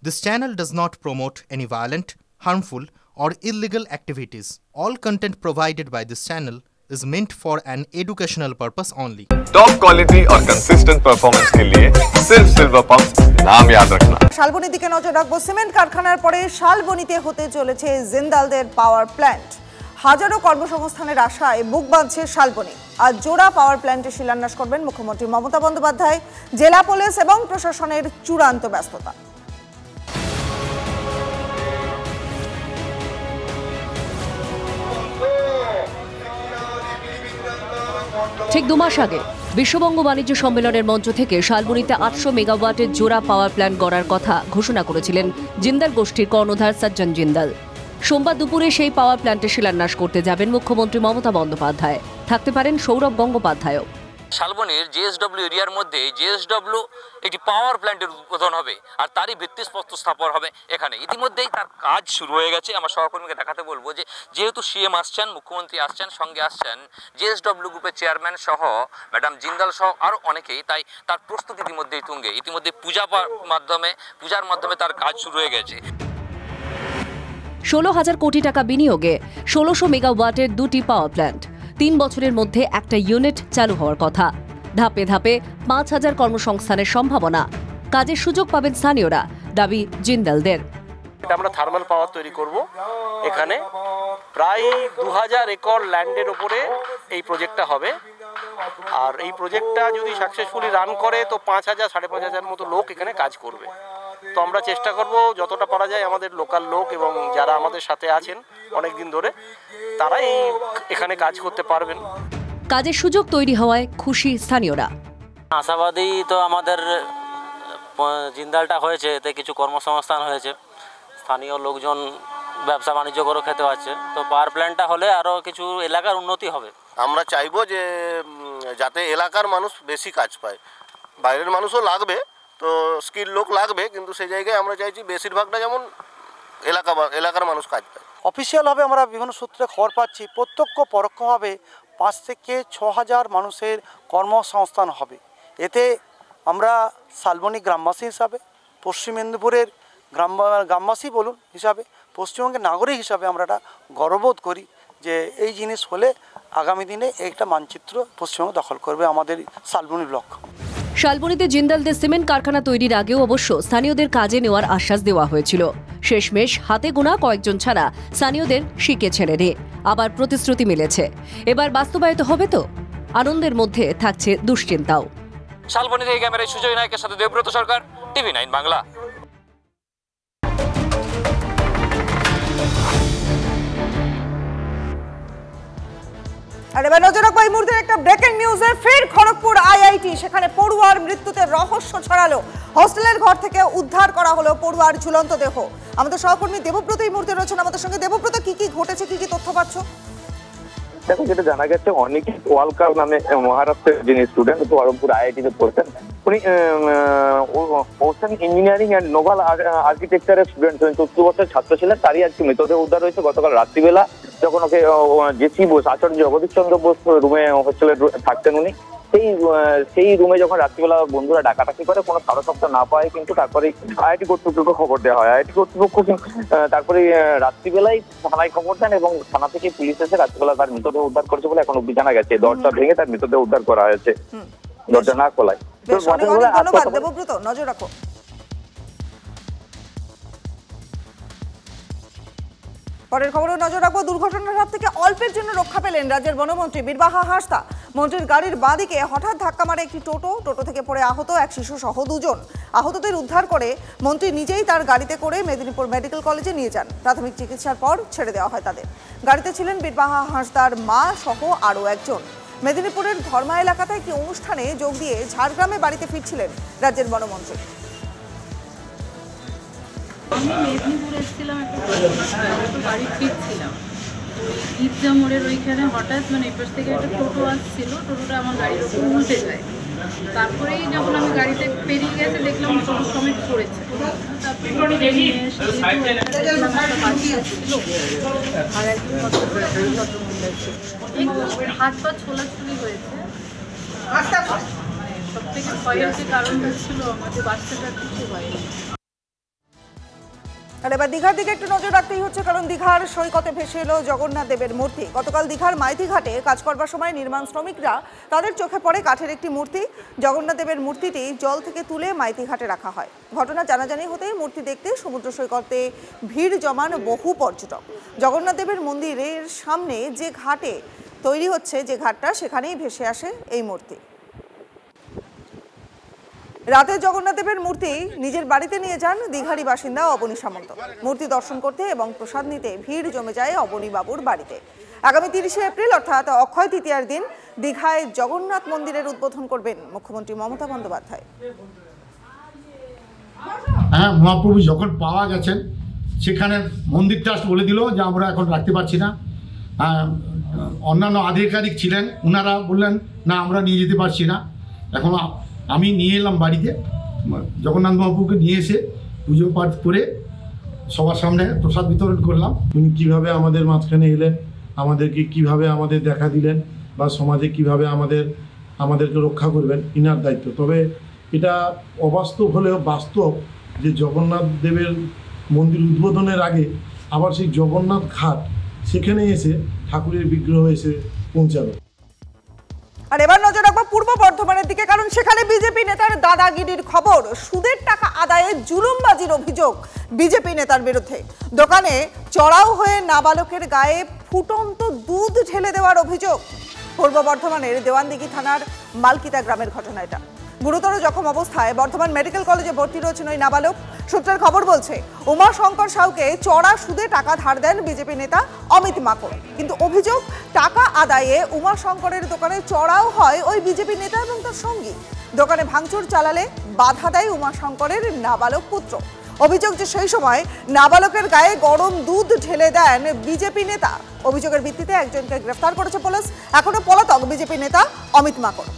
This channel does not promote any violent, harmful, or illegal activities. All content provided by this channel is meant for an educational purpose only. Top quality और consistent performance के लिए सिर्फ silver pumps नाम याद रखना। শালবনির দিকে নজর রাখবো। সিমেন্ট কারখানার পরে শালবনিতে হতে চলেছে জিন্দালদের পাওয়ার প্ল্যান্ট। হাজারো কর্মসংস্থানের আশায় বুক বাঁধছে শালবনি। আজ জোড়া পাওয়ার প্ল্যান্টের শিলান্যাস করবেন মুখ্যমন্ত্রী মমতা বন্দ্যোপাধ্যায়। জেলা পুলিশ এবং প্রশাসনের চূড়ান্ত ব্যস্ততা। ঠিক 2 মাস আগে বিশ্ববঙ্গ বাণিজ্য সম্মেলনের মঞ্চ থেকে শালবনিতে 800 মেগাওয়াটের জোড়া পাওয়ার প্ল্যান্ট গড়ার কথা ঘোষণা করেছিলেন জিন্দাল গোষ্ঠীর কর্ণধার সজ্জন জিন্দাল। সোমবার দুপুরে সেই পাওয়ার প্ল্যান্টের শিলান্যাস করতে যাবেন মুখ্যমন্ত্রী মমতা বন্দ্যোপাধ্যায়। থাকতে পারেন সৌরভ গঙ্গোপাধ্যায়ও। শালবনির জেএসডব্লিউ এরিয়ার মধ্যে জেএসডব্লিউ একটি পাওয়ার প্ল্যান্টের উদ্বোধন হবে আর তারই ভিত্তিপ্রস্তর স্থাপন হবে এখানে। ইতিমধ্যেই তার কাজ শুরু হয়ে গেছে। আমার সহকর্মীকে দেখাতে বলবো যে যেহেতু সিএম আসছেন, মুখ্যমন্ত্রী আসছেন, সঙ্গে আসছেন জেএসডব্লিউ গ্রুপের চেয়ারম্যান সহ ম্যাডাম জিন্দাল সহ আরও অনেকেই, তাই তার প্রস্তুতি ইতিমধ্যেই তুঙ্গে। ইতিমধ্যে পূজার মাধ্যমে তার কাজ শুরু হয়ে গেছে। 16,000 কোটি টাকা বিনিয়োগে 1600 মেগাওয়াটের 2টি পাওয়ার প্ল্যান্ট। 3 বছরের মধ্যে একটা ইউনিট চালু হওয়ার কথা। ধাপে ধাপে 5,000 কর্মসংস্থানের সম্ভাবনা। কাজের সুযোগ পাবেন স্থানীয়রা, দাবি জিন্দালদের। আমরা থার্মাল পাওয়ার তৈরি করব। এখানে প্রায় 2000 একর ল্যান্ডের উপরে এই প্রজেক্টটা হবে। আর এই প্রজেক্টটা যদি সাকসেসফুলি রান করে তো 5,000 5,500 মতো লোক এখানে কাজ করবে। তো আমরা চেষ্টা করব যতটা পারা যায় আমাদের লোকাল লোক এবং যারা আমাদের সাথে আছেন অনেক দিন ধরে তারা এখানে কাজ করতে পারবেন। কাজের সুযোগ তৈরি হওয়ায় খুশি স্থানীয়রা। আশাবাদী তো আমাদের জিন্দালটা হয়েছে, এতে কিছু কর্মসংস্থান হয়েছে, স্থানীয় লোকজন ব্যবসা বাণিজ্য করে খেতে পারছে। তো পাওয়ার প্ল্যান্টটা হলে আরও কিছু এলাকার উন্নতি হবে। আমরা চাইবো যে যাতে এলাকার মানুষ বেশি কাজ পায়। বাইরের মানুষও লাগবে, তো স্কিল লোক লাগবে, কিন্তু সেই জায়গায় আমরা চাইছি বেশিরভাগটা যেমন এলাকার মানুষ কাজ পায়। অফিসিয়ালভাবে আমরা বিভিন্ন সূত্রে খবর পাচ্ছি প্রত্যক্ষ পরোক্ষভাবে 5 থেকে 6,000 মানুষের কর্মসংস্থান হবে। এতে আমরা শালবনি গ্রামবাসী হিসাবে, পশ্চিম মেদিনীপুরের গ্রামবাসী বলুন হিসাবে, পশ্চিমবঙ্গের নাগরিক হিসাবে আমরা একটা গর্ববোধ করি যে এই জিনিস হলে আগামী দিনে একটা মানচিত্র পশ্চিমবঙ্গ দখল করবে আমাদের শালবনি ব্লক। শালবনিতে জিন্দালদের সিমেন্ট কারখানা তৈরির আগেও অবশ্য স্থানীয়দের কাজে নেওয়ার আশ্বাস দেওয়া হয়েছিল। শেষমেশ হাতে গোনা কয়েকজন ছাড়া স্থানীয়দের শিকে ছেড়ে নিয়ে আবার প্রতিশ্রুতি মিলেছে। এবার বাস্তবায়িত হবে তো? আনন্দের মধ্যে থাকছে দুশ্চিন্তাও। শালবনি থেকে ক্যামেরায় সুজয় নায়কের সাথে দেবব্রত সরকার, TV9 বাংলা। আর এবার নজর রাখবো এই মুহূর্তে একটা ব্রেকিং নিউজে। ফের খড়গপুর আইআইটি, সেখানে পড়ুয়ার মৃত্যুতে রহস্য ছড়ালো। হোস্টেলের ঘর থেকে উদ্ধার করা হলো পড়ুয়ার ঝুলন্ত দেহ। আমাদের সহকর্মী দেবব্রত এই মুহূর্তে রয়েছেন আমাদের সঙ্গে। দেবব্রত, কি কি ঘটেছে, কি কি তথ্য পাচ্ছ? দেখো, যেটা জানা গেছে অনিকেত ওয়ালকার নামে মহারাষ্ট্রের যিনি স্টুডেন্ট খড়গপুর আইআইটিতে পড়তেন, উনি ওশান ইঞ্জিনিয়ারিং অ্যান্ড নোভাল আর্কিটেকচারের স্টুডেন্ট, 14 বছরের ছাত্র ছিলেন। তারই আজকে মৃতদেহ উদ্ধার হয়েছে গতকাল রাত্রিবেলা, যখন ওকে জেসি বোস, আচার্য জগদীশ চন্দ্র বোস রুমে হোস্টেলে থাকতেন উনি। সেই রুমে যখন রাত্রিবেলা বন্ধুরা ডাকাডাকি করে কোনো সাড়া শব্দ না পায়, কিন্তু তারপরে আইআইটি কর্তৃপক্ষকে খবর দেওয়া হয়। আইআইটি কর্তৃপক্ষ তারপরে রাত্রিবেলায় থানায় খবর দেন এবং থানা থেকে পুলিশ এসে রাত্রিবেলা তার মৃতদেহ উদ্ধার করেছে বলে এখন অব্দি জানা গেছে। দরজা ভেঙে তার মৃতদেহ উদ্ধার করা হয়েছে, দরজা না খোলায়। ধন্যবাদ দেবব্রত, নজর রাখো। পরের খবরে নজর রাখবো। দুর্ঘটনার হাত থেকে অল্পের জন্য রক্ষা পেলেন রাজ্যের বনমন্ত্রী বীরবাহা হাঁসদা। মন্ত্রীর গাড়ির বাঁদিকে হঠাৎ ধাক্কা মারে একটি টোটো থেকে পড়ে আহত এক শিশু সহ 2 জন। আহতদের উদ্ধার করে মন্ত্রী নিজেই তার গাড়িতে করে মেদিনীপুর মেডিকেল কলেজে নিয়ে যান। প্রাথমিক চিকিৎসার পর ছেড়ে দেওয়া হয় তাদের। গাড়িতে ছিলেন বীরবাহা হাঁসদার মা সহ আরও একজন। মেদিনীপুরের ধর্মা এলাকাতে একটি অনুষ্ঠানে যোগ দিয়ে ঝাড়গ্রামে বাড়িতে ফিরছিলেন রাজ্যের বনমন্ত্রী। আমি মেদিনীপুর এসেছিলাম, একটা বাড়ি ফিরছিলাম। ঈদগাহ মোড়ের ওইখানে হঠাৎ এপাশ থেকে একটা টোটো আসছিল, টোটোটা আমার গাড়ির ওপর উল্টে যায়। তারপরেই যখন আমি গাড়িতে পেরিয়ে গেছে দেখলাম টোটো সমেত পড়েছে। তারপরে আর একজন হাত পা ছোলাছুলি হয়েছে। সব থেকে ভয়ের যে কারণ হচ্ছিল আমাদের বাচ্চাটার কিছু হয়নি। আর এবার দীঘার দিকে একটু নজর রাখতেই হচ্ছে, কারণ দীঘার সৈকতে ভেসে এলো জগন্নাথ দেবের মূর্তি। গতকাল দীঘার মাইতি ঘাটে কাজ করবার সময় নির্মাণ শ্রমিকরা তাদের চোখে পড়ে কাঠের একটি মূর্তি। জগন্নাথ দেবের মূর্তিটি জল থেকে তুলে মাইতি ঘাটে রাখা হয়। ঘটনা জানাজানি হতেই মূর্তি দেখতে সমুদ্র সৈকতে ভিড় জমান বহু পর্যটক। জগন্নাথ দেবের মন্দিরের সামনে যে ঘাটে তৈরি হচ্ছে, যে ঘাটটা, সেখানেই ভেসে আসে এই মূর্তি। রাতে জগন্নাথ দেবের মূর্তি নিজের বাড়িতে নিয়ে যান দীঘারি বাসিন্দা অবনী সামন্ত। মূর্তি দর্শন করতে এবং প্রসাদ নিতে ভিড় জমে যায় অবনী বাবুর বাড়িতে। আগামী 30শে এপ্রিল অর্থাৎ অক্ষয় তৃতীয়ার দিন দীঘায় জগন্নাথ মন্দিরের উদ্বোধন করবেন মুখ্যমন্ত্রী মমতা বন্দ্যোপাধ্যায়। হ্যাঁ, মহাপ্রভু যখন পাওয়া গেছেন সেখানে মন্দির ট্রাস্ট বলে দিল যে আমরা এখন রাখতে পারছি না। অন্যান্য আধিকারিক ছিলেন, ওনারা বললেন না আমরা নিয়ে যেতে পারছি না। এখন আমি নিয়ে এলাম বাড়িতে, জগন্নাথ মহাপ্রভুকে নিয়ে এসে পুজো পাঠ করে সবার সামনে প্রসাদ বিতরণ করলাম। উনি কীভাবে আমাদের মাঝখানে এলেন, আমাদেরকে কিভাবে আমাদের দেখা দিলেন, বা সমাজে কিভাবে আমাদেরকে রক্ষা করবেন, ইনার দায়িত্ব। তবে এটা অবাস্তব হলেও বাস্তব যে জগন্নাথ দেবের মন্দির উদ্বোধনের আগে আবার সেই জগন্নাথ ঘাট সেখানে এসে ঠাকুরের বিগ্রহ এসে পৌঁছাবে। আর এবার নজর রাখবো পূর্ব বর্ধমানের দিকে, কারণ সেখানে বিজেপি নেতার দাদাগিরির খবর। সুদের টাকা আদায়ে জুলুমবাজির অভিযোগ বিজেপি নেতার বিরুদ্ধে। দোকানে চড়াও হয়ে নাবালকের গায়ে ফুটন্ত দুধ ঢেলে দেওয়ার অভিযোগ। পূর্ব বর্ধমানের দেওয়ানদিঘি থানার মালকিতা গ্রামের ঘটনা এটা। গুরুতর জখম অবস্থায় বর্ধমান মেডিকেল কলেজে ভর্তি রয়েছেন ওই নাবালক। সূত্রের খবর বলছে, উমাশঙ্কর সাউকে চড়া সুদে টাকা ধার দেন বিজেপি নেতা অমিত মাকড়। কিন্তু অভিযোগ, টাকা আদায়ে উমাশঙ্করের দোকানে চড়াও হয় ওই বিজেপি নেতা এবং তার সঙ্গী। দোকানে ভাঙচুর চালালে বাধা দেয় উমাশঙ্করের নাবালক পুত্র। অভিযোগ যে সেই সময় নাবালকের গায়ে গরম দুধ ঢেলে দেন বিজেপি নেতা। অভিযোগের ভিত্তিতে একজনকে গ্রেফতার করেছে পুলিশ। এখনো পলাতক বিজেপি নেতা অমিত মাকড়।